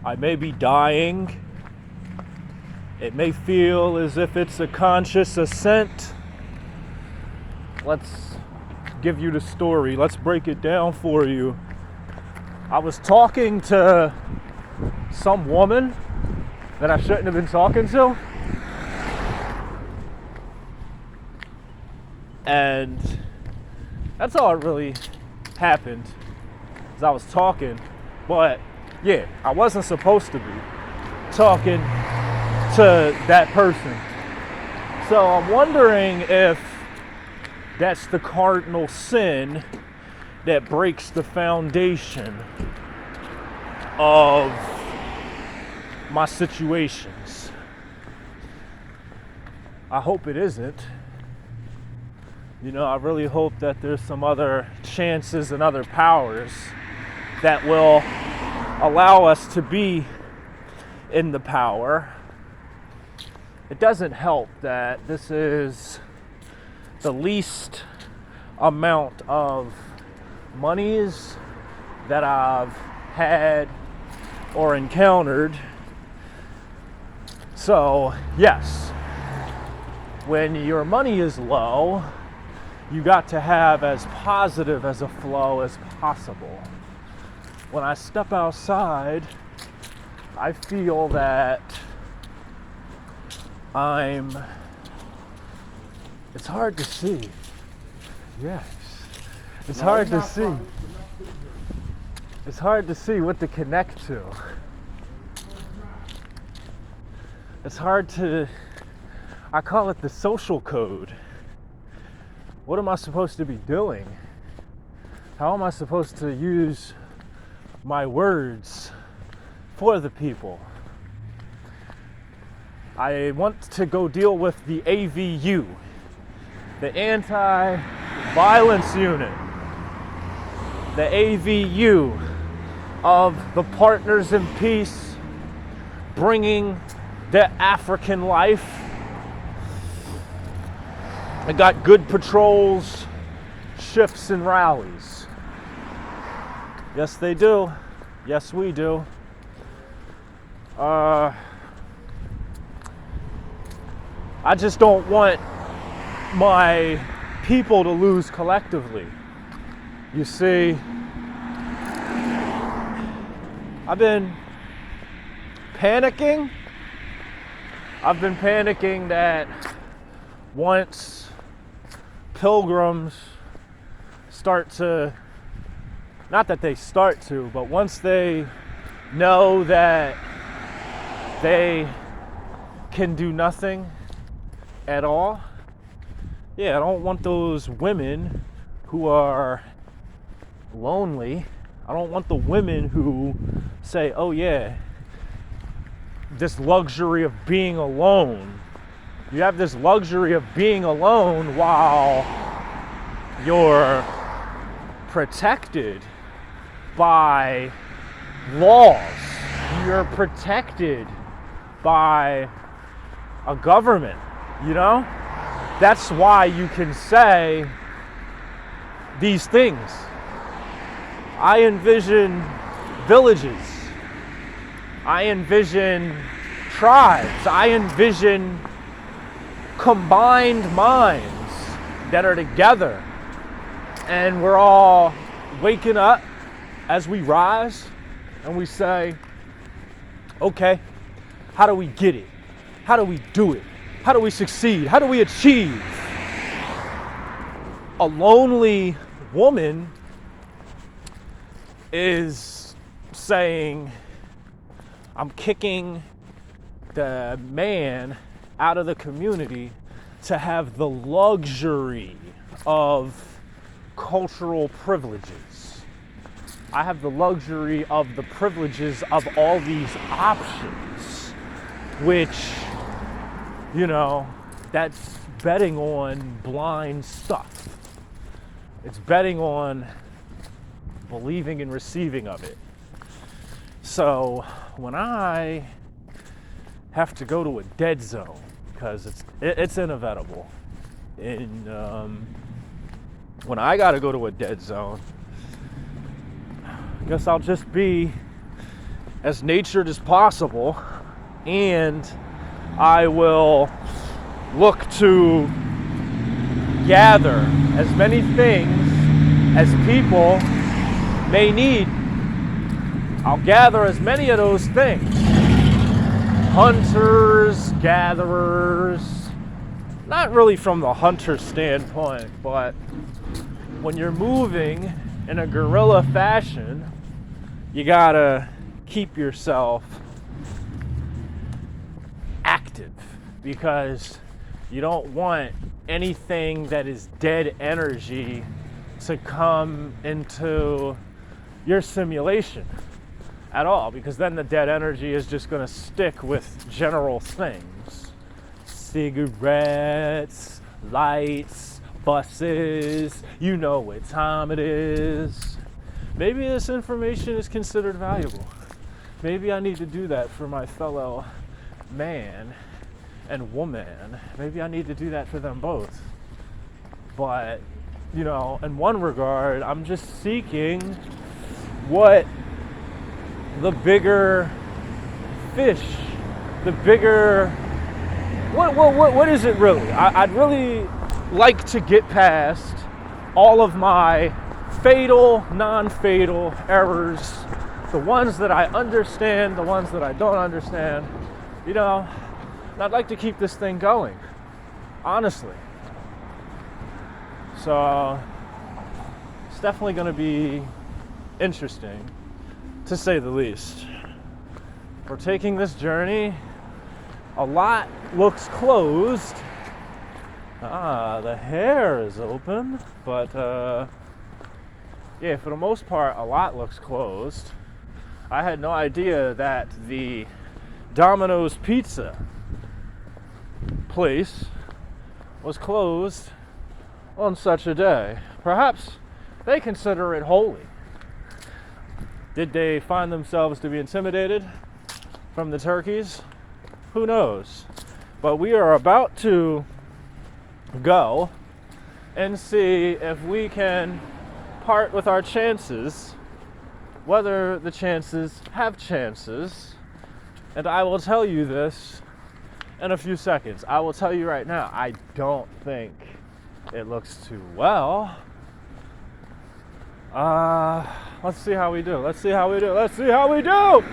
I may be dying. It may feel as if it's a conscious ascent. Let's give you the story. Let's break it down for you. I was talking to some woman that I shouldn't have been talking to. And that's all that really happened, is I was talking. But yeah, I wasn't supposed to be talking to that person. So I'm wondering if that's the cardinal sin that breaks the foundation of my situations. I hope it isn't. You know, I really hope that there's some other chances and other powers that will allow us to be in the power. It doesn't help that this is the least amount of monies that I've had or encountered. So, yes, when your money is low, you got to have as positive as a flow as possible. When I step outside, I feel that it's hard to see. Yes. It's hard to see. It's hard to see what to connect to. It's hard to, I call it the social code. What am I supposed to be doing? How am I supposed to use my words for the people? I want to go deal with the AVU, the Anti-Violence Unit, the AVU of the Partners in Peace, bringing the African life. I got good patrols, shifts, and rallies. Yes, they do. Yes, we do. I just don't want my people to lose collectively. You see, I've been panicking. I've been panicking that once pilgrims start to, not that they start to, but once they know that they can do nothing at all, yeah, I don't want those women who are lonely. I don't want the women who say, oh yeah, this luxury of being alone. You have this luxury of being alone while you're protected by laws. You're protected by a government, you know? That's why you can say these things. I envision villages. I envision tribes. I envision combined minds that are together, and we're all waking up as we rise and we say, okay, how do we get it? How do we do it? How do we succeed? How do we achieve? A lonely woman is saying, I'm kicking the man out of the community to have the luxury of cultural privileges. I have the luxury of the privileges of all these options, which, you know, that's betting on blind stuff. It's betting on believing and receiving of it. So when I have to go to a dead zone, because it's inevitable, and when I got to go to a dead zone, I guess I'll just be as natured as possible, and I will look to gather as many things as people may need. I'll gather as many of those things. Hunters, gatherers, not really from the hunter standpoint, but when you're moving in a guerrilla fashion, you gotta keep yourself active, because you don't want anything that is dead energy to come into your simulation at all, because then the dead energy is just going to stick with general things. Cigarettes, lights, buses, you know what time it is. Maybe this information is considered valuable. Maybe I need to do that for my fellow man and woman. Maybe I need to do that for them both. But, you know, in one regard, I'm just seeking what the bigger fish, the bigger, what is it really? I'd really like to get past all of my fatal, non-fatal errors, the ones that I understand, the ones that I don't understand, you know, and I'd like to keep this thing going, honestly. So it's definitely going to be interesting, to say the least. We're taking this journey. A lot looks closed. The hair is open, but yeah, for the most part, a lot looks closed. I had no idea that the Domino's Pizza place was closed on such a day. Perhaps they consider it holy. Did they find themselves to be intimidated from the turkeys? Who knows? But we are about to go and see if we can part with our chances, whether the chances have chances. And I will tell you this in a few seconds. I will tell you right now, I don't think it looks too well. Let's see how we do. Let's see how we do. Let's see how we do.